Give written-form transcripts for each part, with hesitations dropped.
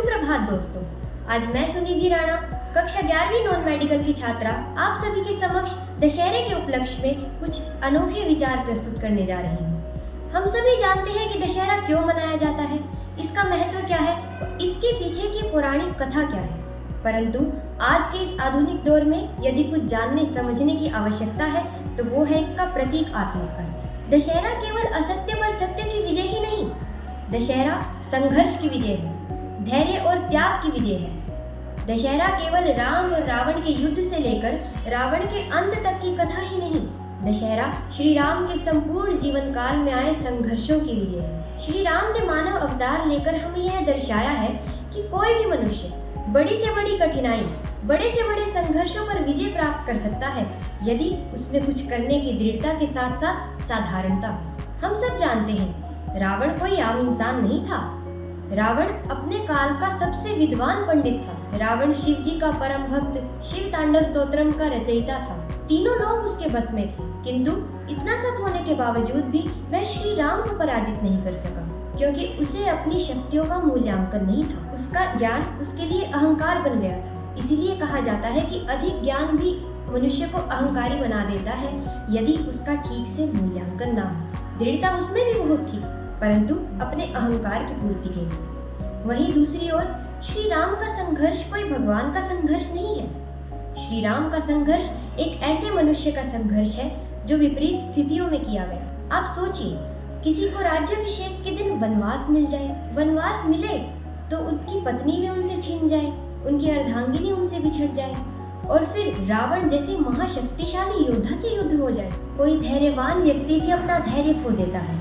सुप्रभात दोस्तों। आज मैं सुनिधि राणा कक्षा 11वीं नॉन मेडिकल की छात्रा आप सभी के समक्ष दशहरे के उपलक्ष्य में कुछ अनोखे विचार प्रस्तुत करने जा रही हूँ। हम सभी जानते हैं कि दशहरा क्यों मनाया जाता है, इसका महत्व क्या है और इसके पीछे की पौराणिक कथा क्या है। परंतु आज के इस आधुनिक दौर में यदि कुछ जानने समझने की आवश्यकता है तो वो है इसका प्रतीकात्मक अर्थ। दशहरा केवल असत्य पर सत्य की विजय ही नहीं, दशहरा संघर्ष की विजय है, धैर्य और त्याग की विजय है। दशहरा केवल राम और रावण के युद्ध से लेकर रावण के अंत तक की कथा ही नहीं, दशहरा श्री राम के संपूर्ण जीवन काल में आए संघर्षों की विजय है। श्री राम ने मानव अवतार लेकर हमें यह दर्शाया है कि कोई भी मनुष्य बड़ी से बड़ी कठिनाई, बड़े से बड़े संघर्षों पर विजय प्राप्त कर सकता है यदि उसमें कुछ करने की दृढ़ता के साथ साथ साधारणता। हम सब जानते हैं रावण कोई आम इंसान नहीं था। रावण अपने काल का सबसे विद्वान पंडित था। रावण शिव जी का परम भक्त, शिव तांडव स्तोत्रम का रचयिता था। तीनों लोग उसके बस में थे, किंतु इतना सब होने के बावजूद भी वह श्री राम को पराजित नहीं कर सका, क्योंकि उसे अपनी शक्तियों का मूल्यांकन नहीं था। उसका ज्ञान उसके लिए अहंकार बन गया था। इसीलिए कहा जाता है कि अधिक ज्ञान भी मनुष्य को अहंकारी बना देता है यदि उसका ठीक से मूल्यांकन ना हो। दृढ़ता उसमें भी बहुत थी, परंतु अपने अहंकार की पूर्ति के लिए। वहीं दूसरी ओर श्री राम का संघर्ष कोई भगवान का संघर्ष नहीं है। श्री राम का संघर्ष एक ऐसे मनुष्य का संघर्ष है जो विपरीत स्थितियों में किया गया। आप सोचिए, किसी को राज्याभिषेक के दिन वनवास मिल जाए, वनवास मिले तो उनकी पत्नी भी उनसे छीन जाए, उनकी अर्धांगिनी उनसे बिछड़ जाए और फिर रावण जैसे महाशक्तिशाली योद्धा से युद्ध हो जाए। कोई धैर्यवान व्यक्ति भी अपना धैर्य खो देता है,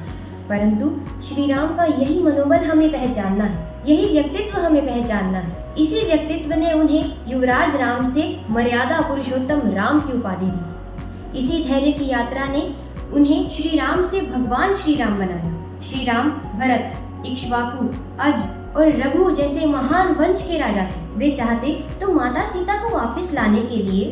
परंतु श्री राम का यही मनोबल हमें पहचानना है, यही व्यक्तित्व हमें पहचानना है। इसी व्यक्तित्व ने उन्हें युवराज राम से मर्यादा पुरुषोत्तम राम की उपाधि दी। इसी धैर्य की यात्रा ने उन्हें श्री राम से भगवान श्री राम बनाया। श्री राम भरत, इक्ष्वाकु, अज और रघु जैसे महान वंश के राजा थे। वे चाहते तो माता सीता को वापस लाने के लिए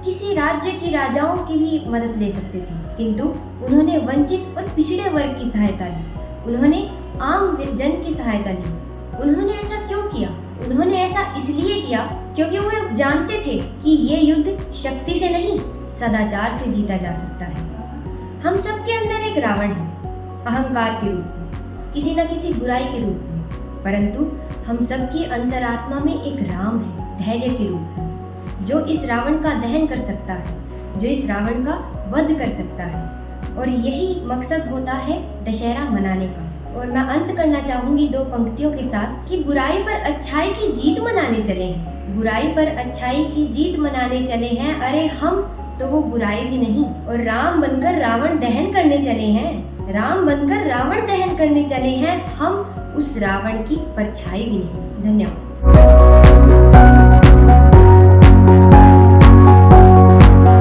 किसी राज्य के राजाओं की भी मदद ले सकते थे, किंतु उन्होंने वंचित और पिछड़े वर्ग की सहायता ली, उन्होंने आम जन की सहायता ली। उन्होंने ऐसा क्यों किया? उन्होंने ऐसा इसलिए किया क्योंकि वो जानते थे कि ये युद्ध शक्ति से नहीं, सदाचार से जीता जा सकता है। हम सबके अंदर एक रावण है, अहंकार के रूप में, किसी न किसी बुराई के रूप में, परंतु हम सबकी अंतरात्मा में एक राम है, धैर्य के रूप में, जो इस रावण का दहन कर सकता है, जो इस रावण का वध कर सकता है। और यही मकसद होता है दशहरा मनाने का। और मैं अंत करना चाहूंगी दो पंक्तियों के साथ कि बुराई पर अच्छाई की जीत मनाने चले हैं, बुराई पर अच्छाई की जीत मनाने चले हैं, अरे हम तो वो बुराई भी नहीं। और राम बनकर रावण दहन करने चले हैं, राम बनकर रावण दहन करने चले हैं, हम उस रावण की परछाई भी नहीं। धन्यवाद।